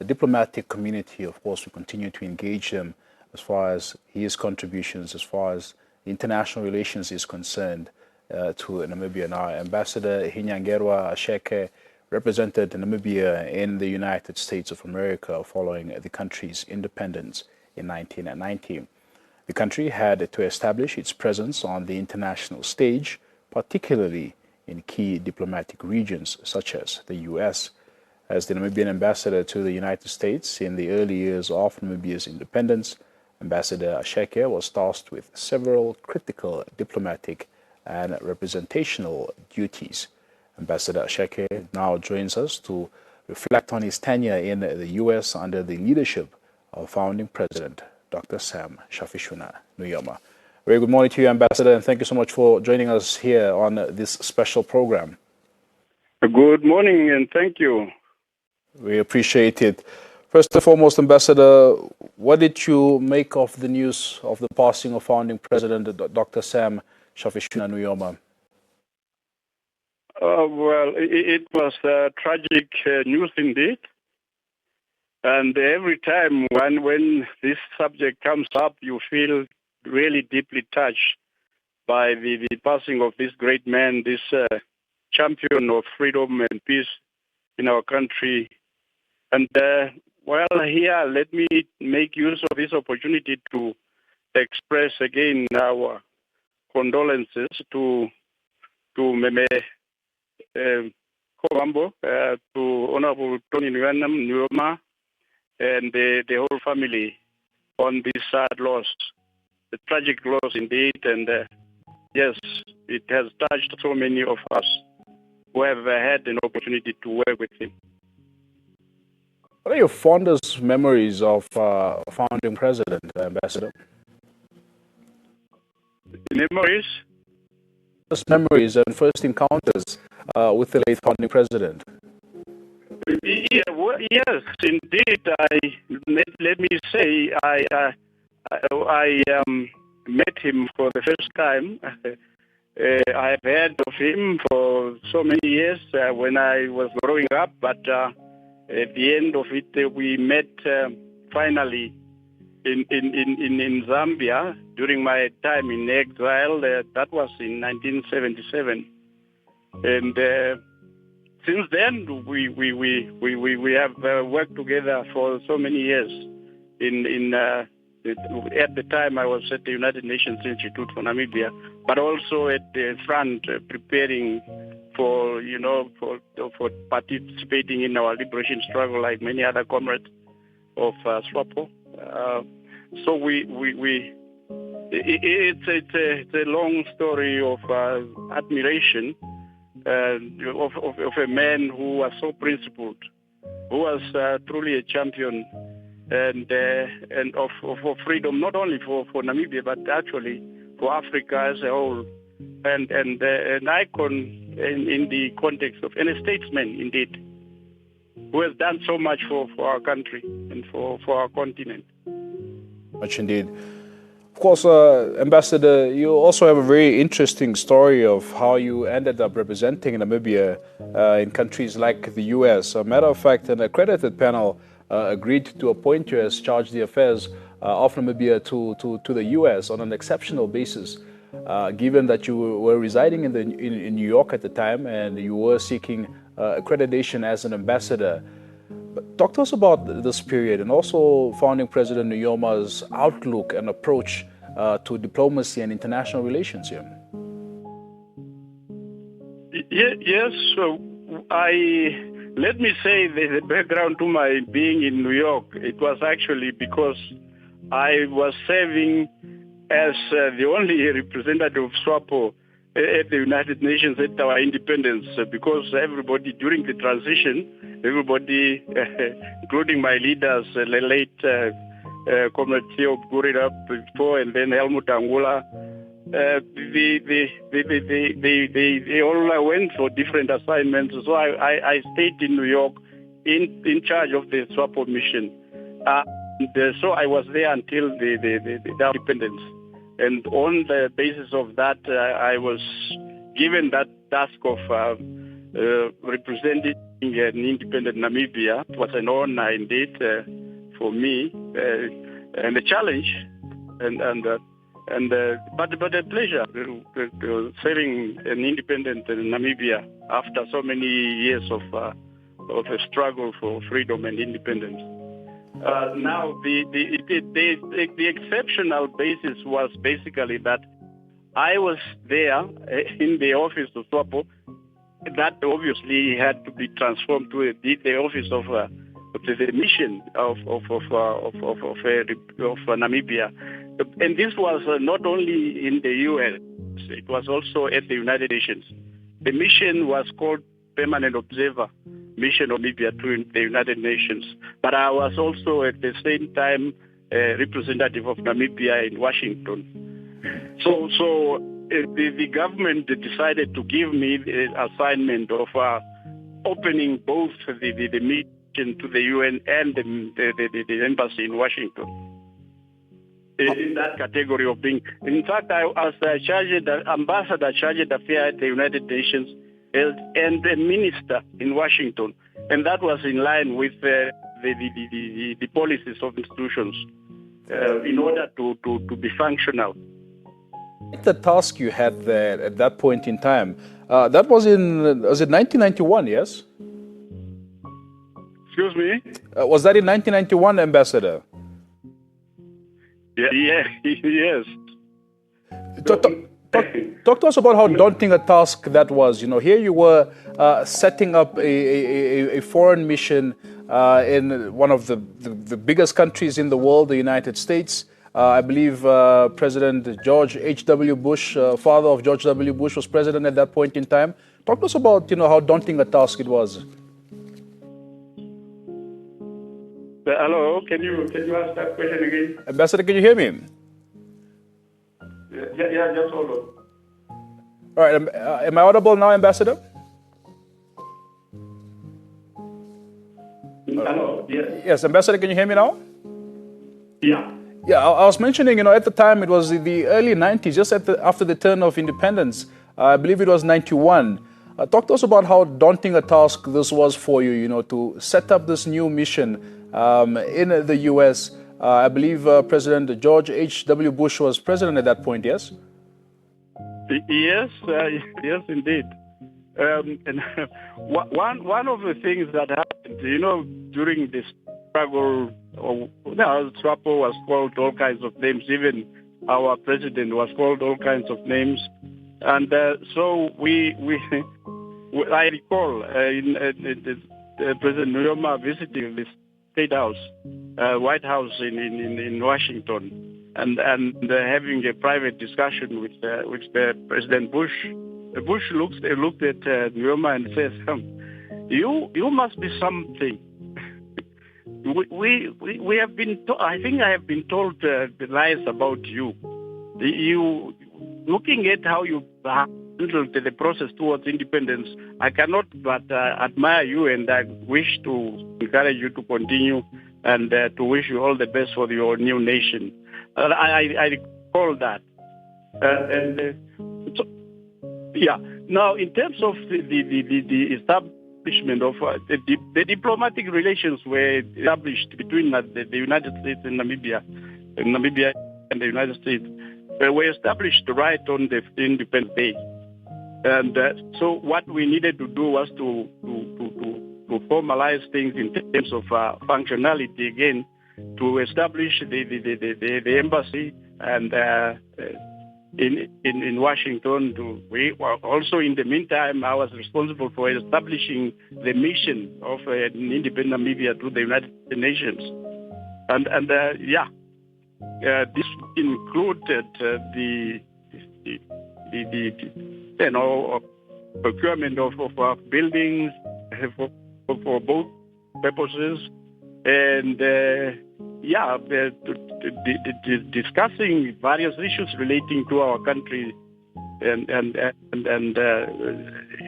the diplomatic community, of course, we continue to engage them as far as his contributions, as far as international relations is concerned to Namibia. Now, Ambassador Hinyangerwa Asheeke represented Namibia in the United States of America following the country's independence in 1990. The country had to establish its presence on the international stage, particularly in key diplomatic regions such as the U.S. As the Namibian ambassador to the United States in the early years of Namibia's independence, Ambassador Asheeke was tasked with several critical diplomatic and representational duties. Ambassador Asheeke now joins us to reflect on his tenure in the U.S. under the leadership of founding President Dr. Sam Shafishuna Nujoma. Very good morning to you, Ambassador, and thank you so much for joining us here on this special program. Good morning, and thank you. We appreciate it. First and foremost, Ambassador, what did you make of the news of the passing of founding President Dr. Sam Shafishuna Nujoma? Well, it was tragic news indeed. And every time when this subject comes up, you feel really deeply touched by the passing of this great man, this champion of freedom and peace in our country. And well, here, let me make use of this opportunity to express again our condolences to Meme Kobambo, to Honorable Tony Nujoma, and the whole family on this sad loss, a tragic loss indeed. And yes, it has touched so many of us who have had an opportunity to work with him. What are your fondest memories of founding President, Ambassador? Memories? First memories and first encounters with the late founding President. Yeah, well, yes, indeed. Let me say, I met him for the first time. I've heard of him for so many years when I was growing up, but at the end of it, we met finally in Zambia during my time in exile. That was in 1977, and since then we have worked together for so many years. At the time, I was at the United Nations Institute for Namibia, but also at the front preparing for participating in our liberation struggle like many other comrades of SWAPO. So it's a long story of admiration of a man who was so principled, who was truly a champion and of freedom, not only for Namibia but actually for Africa as a whole, and an icon in the context of, and a statesman indeed, who has done so much for our country and for our continent. Much indeed. Of course, Ambassador, you also have a very interesting story of how you ended up representing Namibia in countries like the U.S. A matter of fact, an accredited panel agreed to appoint you as charge d'affaires of Namibia to the U.S. on an exceptional basis, given that you were residing in New York at the time and you were seeking accreditation as an ambassador. But talk to us about this period and also founding President Nujoma's outlook and approach to diplomacy and international relations here. Yes, so let me say the background to my being in New York. It was actually because I was serving as the only representative of SWAPO at the United Nations at our independence, because everybody during the transition, everybody, including my leaders, the late Comrade Theo Gurira before, and then Helmut Angula, they all went for different assignments. So I stayed in New York in charge of the SWAPO mission. So I was there until the independence. And on the basis of that, I was given that task of representing an independent Namibia. It was an honor indeed for me and a challenge, but a pleasure serving an independent Namibia after so many years of a struggle for freedom and independence. Now, the exceptional basis was basically that I was there in the office of SWAPO. That obviously had to be transformed to the office of the mission of Namibia, and this was not only in the UN; it was also at the United Nations. The mission was called Permanent Observer Mission of Namibia to the United Nations, but I was also at the same time a representative of Namibia in Washington. So the government decided to give me the assignment of opening both the mission to the UN and the embassy in Washington. In that category of being, in fact, I was ambassador charged affairs at the United Nations and a minister in Washington, and that was in line with the policies of institutions in order to be functional. The task you had there at that point in time, that was was it 1991, yes? Excuse me? Was that in 1991, Ambassador? Yeah, yes. Talk to us about how daunting a task that was. You know, here you were setting up a foreign mission in one of the biggest countries in the world, the United States. I believe President George H.W. Bush, father of George W. Bush, was president at that point in time. Talk to us about, how daunting a task it was. Hello, can you ask that question again? Ambassador, can you hear me? Yeah, just hold on. All right, am I audible now, Ambassador? Hello, yes. Yes, Ambassador, can you hear me now? Yeah. Yeah, I was mentioning, at the time it was the early 90s, just after the turn of independence. I believe it was 91. Talk to us about how daunting a task this was for you, to set up this new mission in the U.S. I believe President George H.W. Bush was president at that point, yes? Yes, yes, indeed. And one of the things that happened, during this struggle, SWAPO was called all kinds of names. Even our president was called all kinds of names. And so I recall President Nujoma visiting the State House, White House in Washington, and having a private discussion with President Bush. Bush looked at Nujoma and says, "You must be something." We have been. I think I have been told the lies about you. You looking at how you handled the process towards independence, I cannot but admire you, and I wish to encourage you to continue and to wish you all the best for your new nation. I recall that. Now, in terms of the establishment of the diplomatic relations were established between the United States and Namibia and the United States were established right on the Independence Day. And so what we needed to do was to formalize things in terms of functionality again, to establish the embassy and in Washington. Also, in the meantime, I was responsible for establishing the mission of an independent Namibia to the United Nations. And this included the procurement of buildings for both purposes, and discussing various issues relating to our country and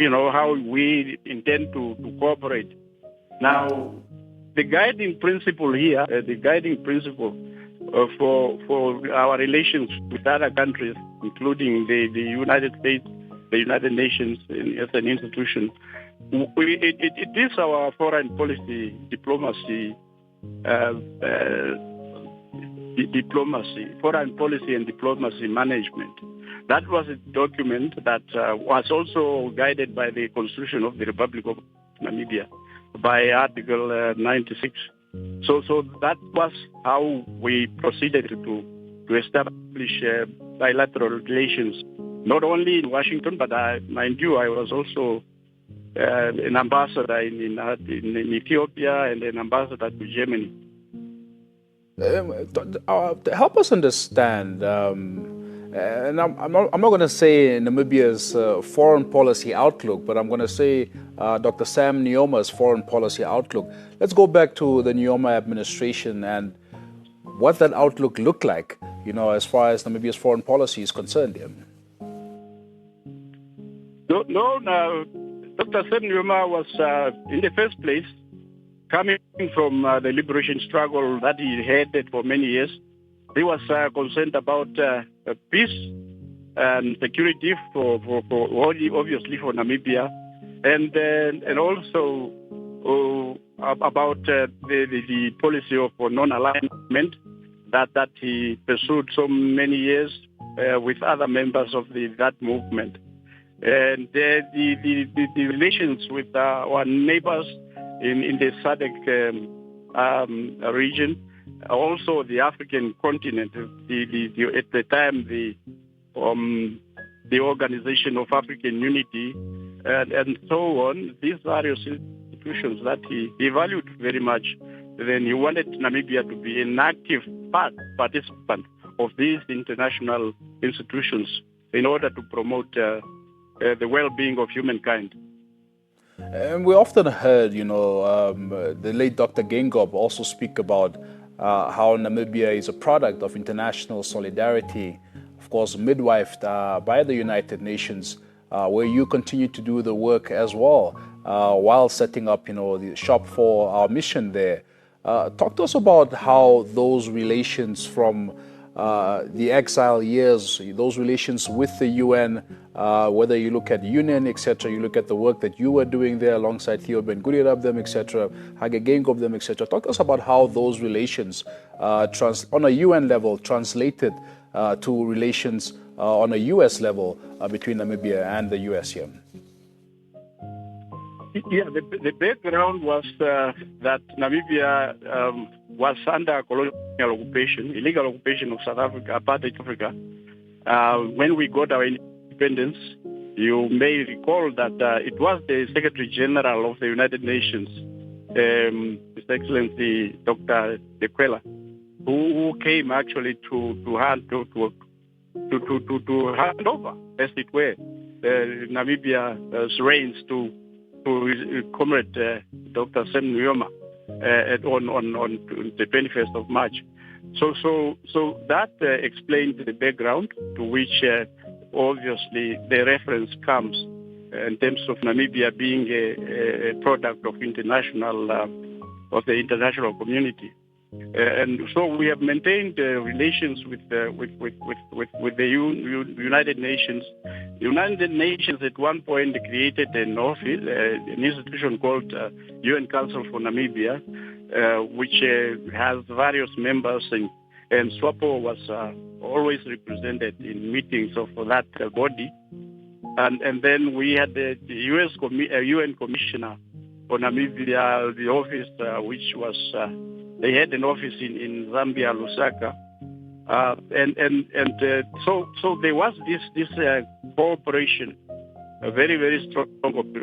how we intend to cooperate. Now, the guiding principle here, for our relations with other countries, including the United States, the United Nations as an institution, it is our foreign policy diplomacy, foreign policy and diplomacy management. That was a document that was also guided by the Constitution of the Republic of Namibia by Article 96. So that was how we proceeded to establish bilateral relations, not only in Washington, but mind you, I was also an ambassador in Ethiopia and an ambassador to Germany. Help us understand, and I'm not going to say Namibia's foreign policy outlook, but I'm going to say Dr. Sam Nuyoma's foreign policy outlook. Let's go back to the Nujoma administration and what that outlook looked like, as far as Namibia's foreign policy is concerned. No, Dr. Sam Nujoma was, in the first place, coming from the liberation struggle that he headed for many years. He was concerned about peace and security for obviously for Namibia, and also about the policy of non-alignment that he pursued so many years with other members of that movement. And the relations with our neighbors in the SADC region, also the African continent, at the time the Organization of African Unity, and so on, these various institutions that he valued very much. Then he wanted Namibia to be an active participant of these international institutions in order to promote the well-being of humankind. And we often heard, the late Dr. Gengob also speak about how Namibia is a product of international solidarity, of course, midwifed by the United Nations, where you continue to do the work as well, while setting up, the shop for our mission there. Talk to us about how those relations from the exile years, those relations with the UN, whether you look at UN, etc., you look at the work that you were doing there alongside Theo Ben-Gurion, etc., Hage Geingob, etc. Talk to us about how those relations on a UN level translated to relations on a US level between Namibia and the US here. Yeah, the background was that Namibia was under colonial occupation, illegal occupation of South Africa, apartheid Africa. When we got our independence, you may recall that it was the Secretary General of the United Nations, His Excellency Dr. De Quella, who came actually to hand over, as it were, Namibia's reins to Comrade Dr. Sam Nujoma on the 21st of March. So that explained the background to which obviously the reference comes in terms of Namibia being a product of the international community. And so we have maintained relations with the United Nations. The United Nations at one point created an office, an institution called UN Council for Namibia, which has various members, and SWAPO was always represented in meetings of that body. And then we had the UN Commissioner for Namibia, the office which was they had an office in Zambia, Lusaka, so there was this cooperation, a very, very strong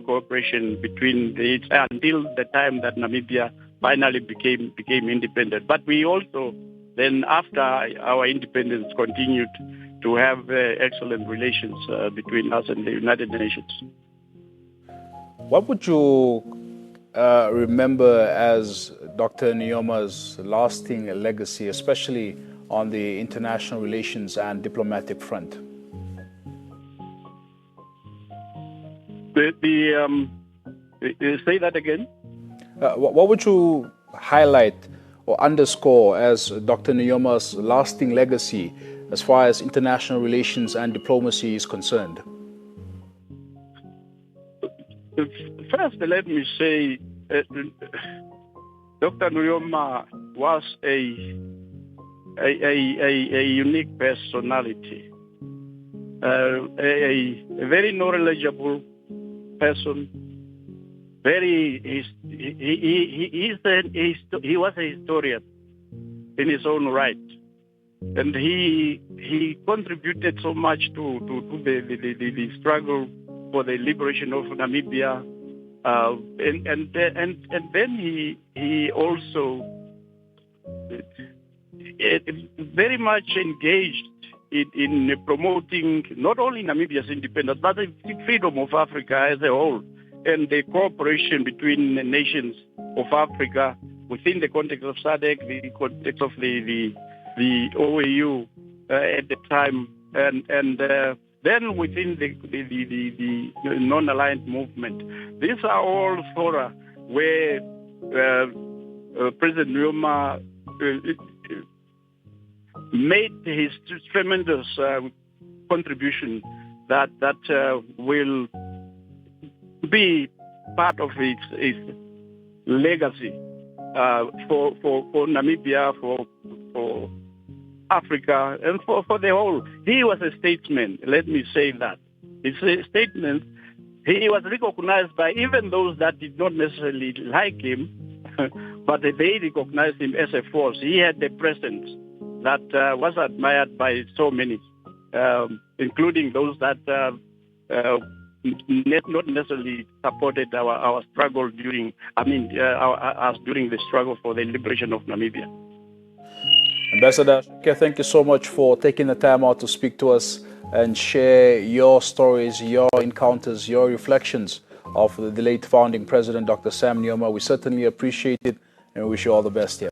cooperation between until the time that Namibia finally became independent. But we also then, after our independence, continued to have excellent relations between us and the United Nations. What would you remember as Dr. Nuyoma's lasting legacy, especially on the international relations and diplomatic front? Say that again? What would you highlight or underscore as Dr. Nuyoma's lasting legacy as far as international relations and diplomacy is concerned? first, let me say, Dr. Nujoma was a unique personality, a very knowledgeable person. He was a historian in his own right, and he contributed so much to the struggle for the liberation of Namibia, and then he also very much engaged in promoting not only Namibia's independence but the freedom of Africa as a whole, and the cooperation between the nations of Africa within the context of SADC, the context of the OAU at the time, and then within the non-aligned movement. These are all fora where President Nujoma made his tremendous contribution that will be part of his legacy for Namibia, for Africa, and for the whole. He was a statesman, let me say that. His statement, he was recognized by even those that did not necessarily like him, but they recognized him as a force. He had a presence that was admired by so many, including those that not necessarily supported our struggle during the struggle for the liberation of Namibia. Ambassador Asheeke, thank you so much for taking the time out to speak to us and share your stories, your encounters, your reflections of the late founding president, Dr. Sam Nujoma. We certainly appreciate it and we wish you all the best here.